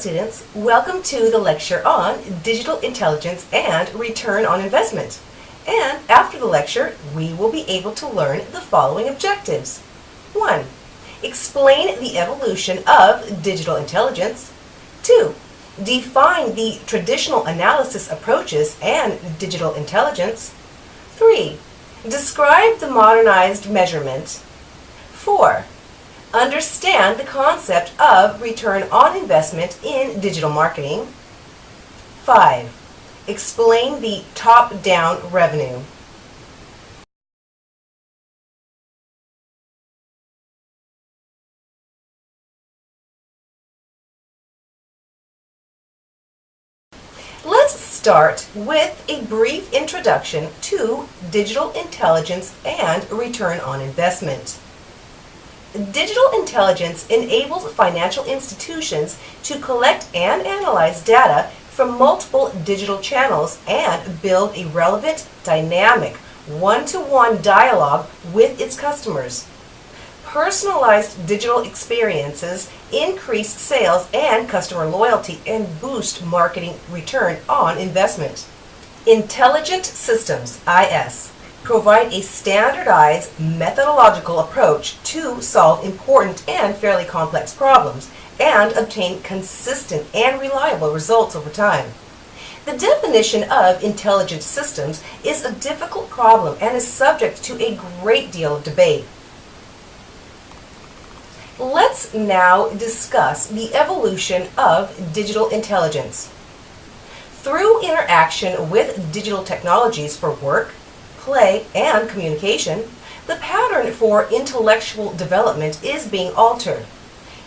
students, welcome to the lecture on digital intelligence and return on investment. And after the lecture, we will be able to learn the following objectives. 1. Explain the evolution of digital intelligence. 2. Define the traditional analysis approaches and digital intelligence. 3. Describe the modernized measurement. 4. Understand the concept of return on investment in digital marketing. 5. Explain the top-down revenue. Let's start with a brief introduction to digital intelligence and return on investment. Digital intelligence enables financial institutions to collect and analyze data from multiple digital channels and build a relevant, dynamic, one-to-one dialogue with its customers. Personalized digital experiences increase sales and customer loyalty and boost marketing return on investment. Intelligent systems, IS, provide a standardized methodological approach to solve important and fairly complex problems and obtain consistent and reliable results over time. The definition of intelligent systems is a difficult problem and is subject to a great deal of debate. Let's now discuss the evolution of digital intelligence. Through interaction with digital technologies for work, play, and communication, the pattern for intellectual development is being altered.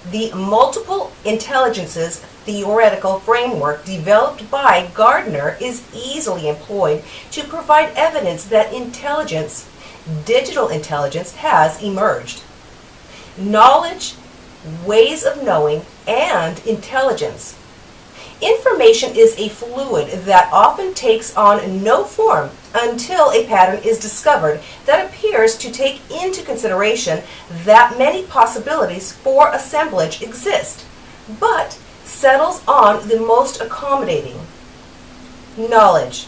The multiple intelligences theoretical framework developed by Gardner is easily employed to provide evidence that intelligence, digital intelligence, has emerged. Knowledge, ways of knowing, and intelligence. Information is a fluid that often takes on no form until a pattern is discovered that appears to take into consideration that many possibilities for assemblage exist, but settles on the most accommodating. Knowledge.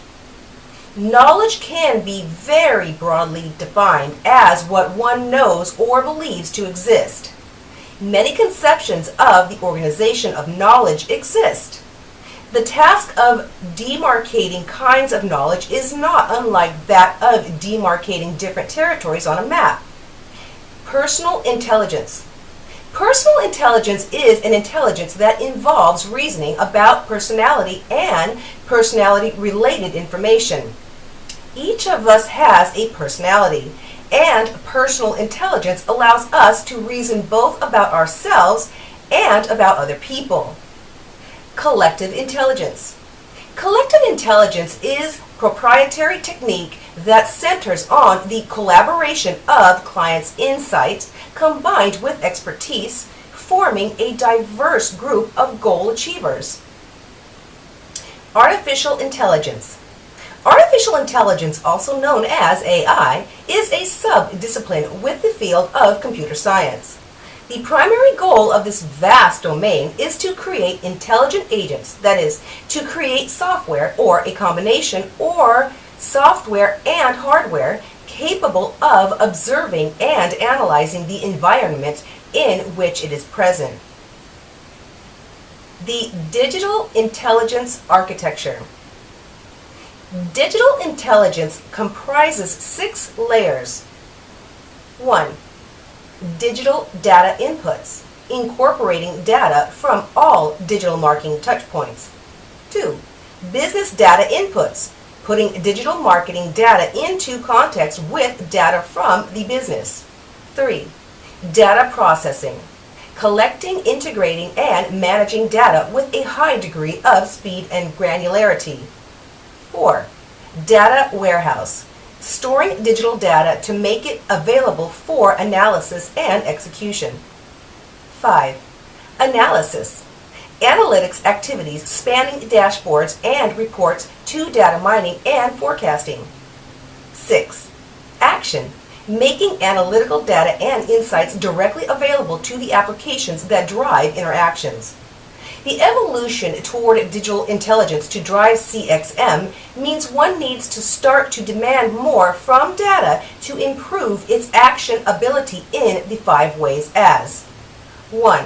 Knowledge can be very broadly defined as what one knows or believes to exist. Many conceptions of the organization of knowledge exist. The task of demarcating kinds of knowledge is not unlike that of demarcating different territories on a map. Personal intelligence. Personal intelligence is an intelligence that involves reasoning about personality and personality-related information. Each of us has a personality, and personal intelligence allows us to reason both about ourselves and about other people. Collective intelligence. Collective intelligence is proprietary technique that centers on the collaboration of clients' insights combined with expertise, forming a diverse group of goal achievers. Artificial intelligence. Artificial intelligence, also known as AI, is a sub-discipline with the field of computer science. The primary goal of this vast domain is to create intelligent agents, that is, to create software or a combination or software and hardware capable of observing and analyzing the environment in which it is present. The digital intelligence architecture. Digital intelligence comprises 6 layers. 1. Digital data inputs, incorporating data from all digital marketing touchpoints. 2. Business data inputs, putting digital marketing data into context with data from the business. 3. Data processing, collecting, integrating, and managing data with a high degree of speed and granularity. 4. Data warehouse, storing digital data to make it available for analysis and execution. 5. Analysis, analytics activities spanning dashboards and reports to data mining and forecasting. 6. Action, making analytical data and insights directly available to the applications that drive interactions. The evolution toward digital intelligence to drive CXM means one needs to start to demand more from data to improve its action ability in the 5 ways as: 1.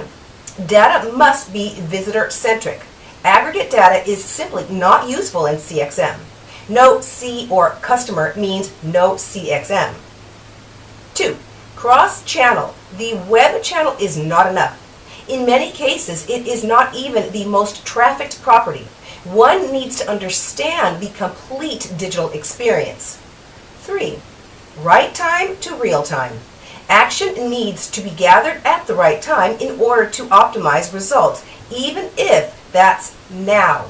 Data must be visitor-centric. Aggregate data is simply not useful in CXM. No C or customer means no CXM. 2. Cross-channel. The web channel is not enough. In many cases, it is not even the most trafficked property. One needs to understand the complete digital experience. 3. Right time to real time. Action needs to be gathered at the right time in order to optimize results, even if that's now.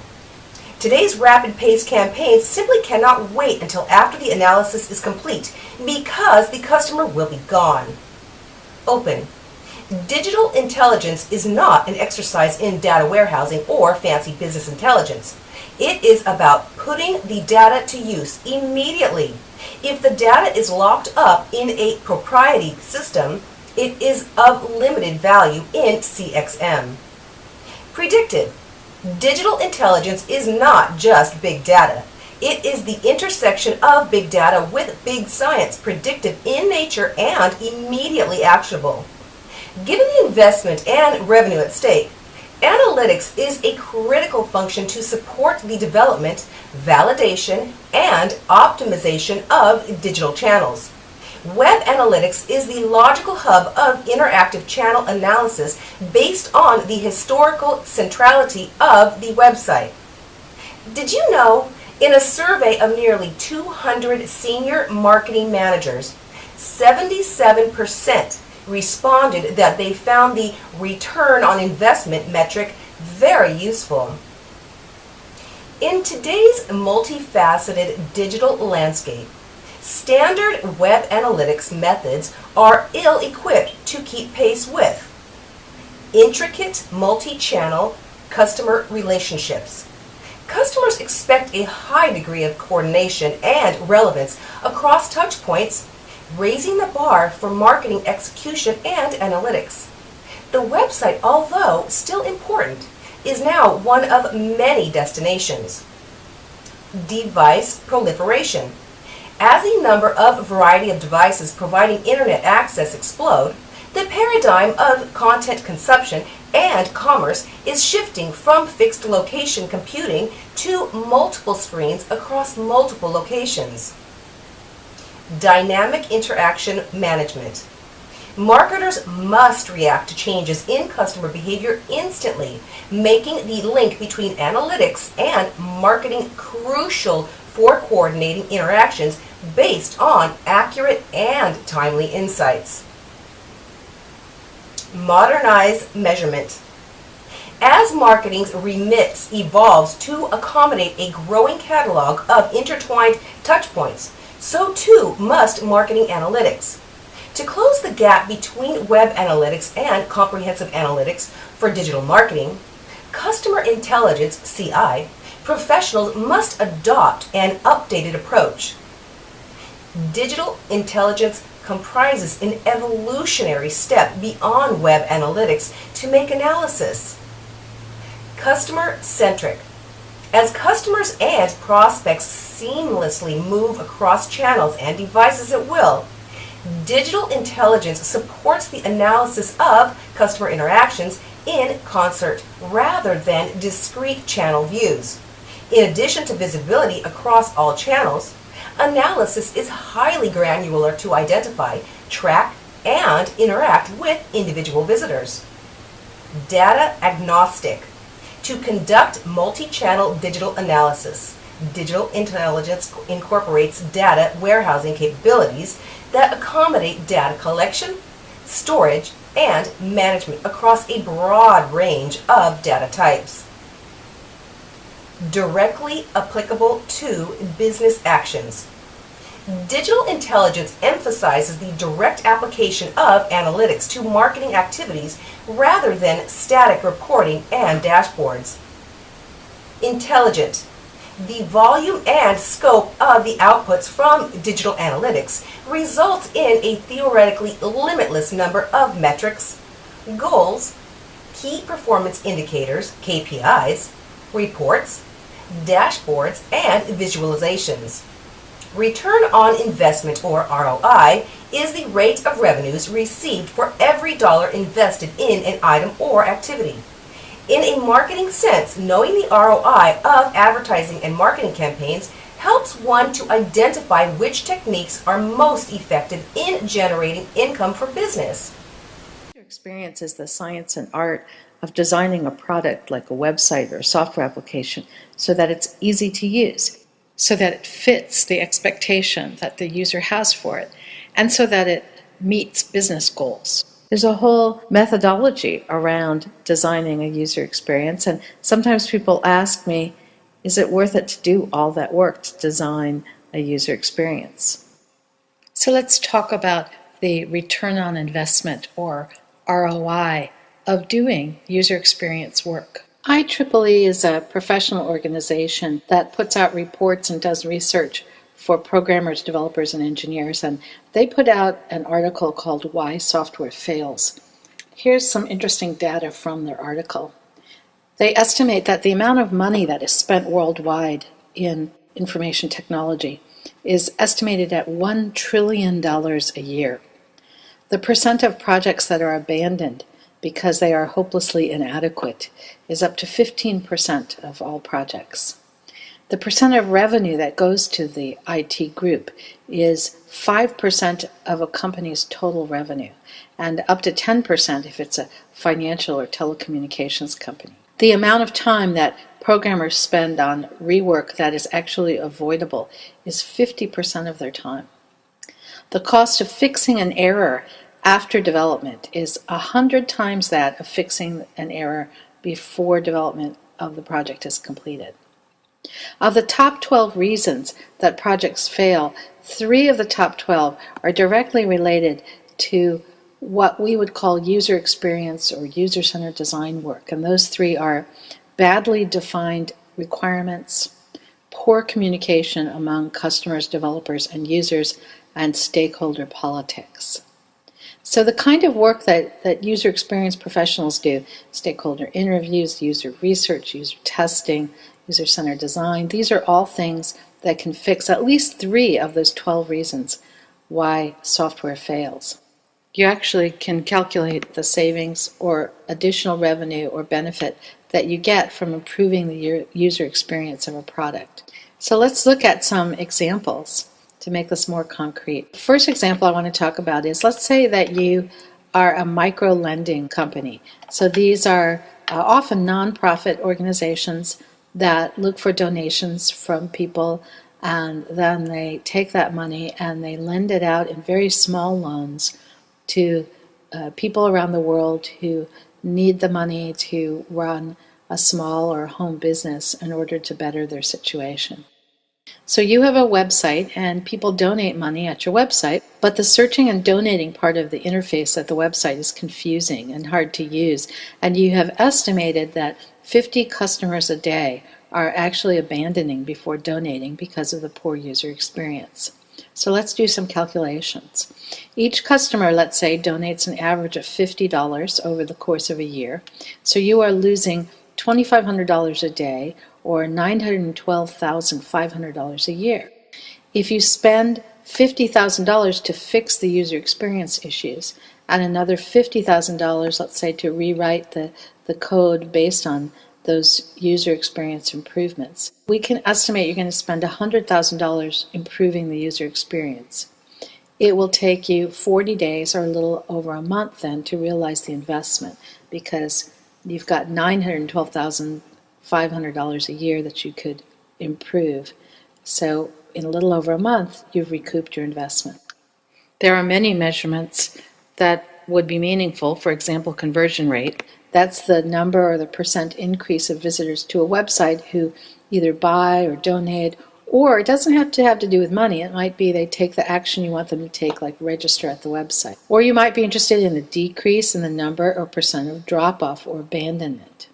Today's rapid-paced campaigns simply cannot wait until after the analysis is complete because the customer will be gone. Open. Digital intelligence is not an exercise in data warehousing or fancy business intelligence. It is about putting the data to use immediately. If the data is locked up in a proprietary system, it is of limited value in CXM. Predictive. Digital intelligence is not just big data. It is the intersection of big data with big science, predictive in nature and immediately actionable. Given the investment and revenue at stake, analytics is a critical function to support the development, validation, and optimization of digital channels. Web analytics is the logical hub of interactive channel analysis based on the historical centrality of the website. Did you know, in a survey of nearly 200 senior marketing managers, 77% responded that they found the return on investment metric very useful. In today's multifaceted digital landscape, standard web analytics methods are ill-equipped to keep pace with intricate multi-channel customer relationships. Customers expect a high degree of coordination and relevance across touchpoints, raising the bar for marketing execution and analytics. The website, although still important, is now one of many destinations. Device proliferation. As the number of variety of devices providing internet access explode, the paradigm of content consumption and commerce is shifting from fixed location computing to multiple screens across multiple locations. Dynamic interaction management. Marketers must react to changes in customer behavior instantly, making the link between analytics and marketing crucial for coordinating interactions based on accurate and timely insights. Modernize measurement. As marketing's remit evolves to accommodate a growing catalog of intertwined touchpoints, so too must marketing analytics. To close the gap between web analytics and comprehensive analytics for digital marketing, customer intelligence (CI) professionals must adopt an updated approach. Digital intelligence comprises an evolutionary step beyond web analytics to make analysis. Customer-centric. As customers and prospects seamlessly move across channels and devices at will, digital intelligence supports the analysis of customer interactions in concert rather than discrete channel views. In addition to visibility across all channels, analysis is highly granular to identify, track, and interact with individual visitors. Data agnostic. To conduct multi-channel digital analysis, digital intelligence incorporates data warehousing capabilities that accommodate data collection, storage, and management across a broad range of data types. Directly applicable to business actions. Digital intelligence emphasizes the direct application of analytics to marketing activities rather than static reporting and dashboards. Intelligent. The volume and scope of the outputs from digital analytics results in a theoretically limitless number of metrics, goals, key performance indicators, KPIs, reports, dashboards, and visualizations. Return on investment, or ROI, is the rate of revenues received for every dollar invested in an item or activity. In a marketing sense, knowing the ROI of advertising and marketing campaigns helps one to identify which techniques are most effective in generating income for business. User experience is the science and art of designing a product like a website or a software application so that it's easy to use, so that it fits the expectation that the user has for it, and so that it meets business goals. There's a whole methodology around designing a user experience, and sometimes people ask me, is it worth it to do all that work to design a user experience? So let's talk about the return on investment, or ROI, of doing user experience work. IEEE is a professional organization that puts out reports and does research for programmers, developers, and engineers, and they put out an article called Why Software Fails. Here's some interesting data from their article. They estimate that the amount of money that is spent worldwide in information technology is estimated at $1 trillion a year. The percent of projects that are abandoned because they are hopelessly inadequate is up to 15% of all projects. The percent of revenue that goes to the IT group is 5% of a company's total revenue, and up to 10% if it's a financial or telecommunications company. The amount of time that programmers spend on rework that is actually avoidable is 50% of their time. The cost of fixing an error after development is 100 times that of fixing an error before development of the project is completed. Of the top 12 reasons that projects fail, 3 of the top 12 are directly related to what we would call user experience or user-centered design work, and those 3 are badly defined requirements, poor communication among customers, developers, and users, and stakeholder politics. So the kind of work that user experience professionals do, stakeholder interviews, user research, user testing, user-centered design, these are all things that can fix at least 3 of those 12 reasons why software fails. You actually can calculate the savings or additional revenue or benefit that you get from improving the user experience of a product. So let's look at some examples to make this more concrete. The first example I want to talk about is, let's say that you are a micro-lending company. So these are often nonprofit organizations that look for donations from people, and then they take that money and they lend it out in very small loans to people around the world who need the money to run a small or home business in order to better their situation. So you have a website and people donate money at your website, but the searching and donating part of the interface at the website is confusing and hard to use, and you have estimated that 50 customers a day are actually abandoning before donating because of the poor user experience. So let's do some calculations. Each customer, let's say, donates an average of $50 over the course of a year, so you are losing $2,500 a day, or $912,500 a year. If you spend $50,000 to fix the user experience issues, and another $50,000, let's say, to rewrite the code based on those user experience improvements, we can estimate you're going to spend $100,000 improving the user experience. It will take you 40 days, or a little over a month then, to realize the investment, because you've got $912,500 a year that you could improve. So in a little over a month, you've recouped your investment. There are many measurements that would be meaningful. For example, conversion rate. That's the number or the percent increase of visitors to a website who either buy or donate, or it doesn't have to do with money. It might be they take the action you want them to take, like register at the website. Or you might be interested in the decrease in the number or percent of drop-off or abandonment,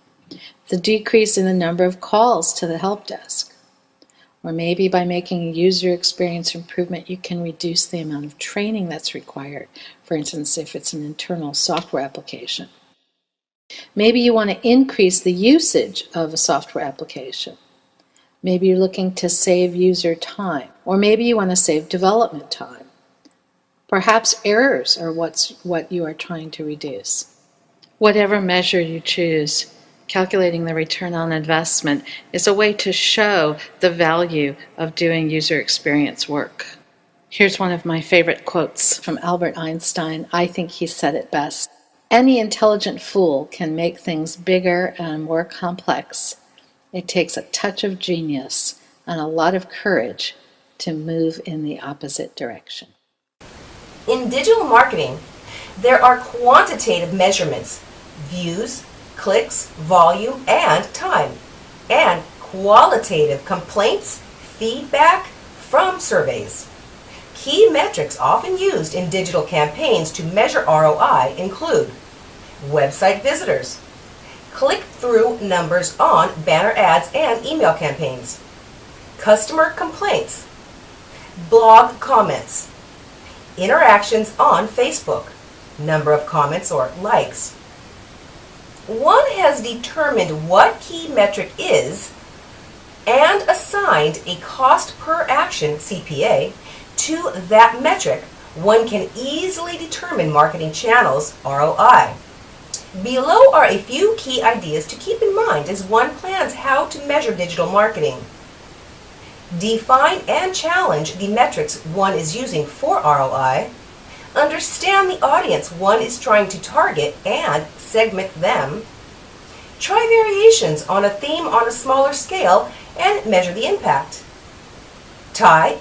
the decrease in the number of calls to the help desk. Or maybe by making a user experience improvement, you can reduce the amount of training that's required, for instance, if it's an internal software application. Maybe you want to increase the usage of a software application. Maybe you're looking to save user time, or maybe you want to save development time. Perhaps errors are what you are trying to reduce. Whatever measure you choose, calculating the return on investment is a way to show the value of doing user experience work. Here's one of my favorite quotes from Albert Einstein. I think he said it best. Any intelligent fool can make things bigger and more complex. It takes a touch of genius and a lot of courage to move in the opposite direction. In digital marketing, there are quantitative measurements, views, clicks, volume, and time, and qualitative complaints, feedback from surveys. Key metrics often used in digital campaigns to measure ROI include website visitors, click-through numbers on banner ads and email campaigns, customer complaints, blog comments, interactions on Facebook, number of comments or likes. One has determined what key metric is and assigned a cost per action, CPA, to that metric. One can easily determine marketing channels' ROI. Below are a few key ideas to keep in mind as one plans how to measure digital marketing. Define and challenge the metrics one is using for ROI. Understand the audience one is trying to target and segment them. Try variations on a theme on a smaller scale and measure the impact. Tie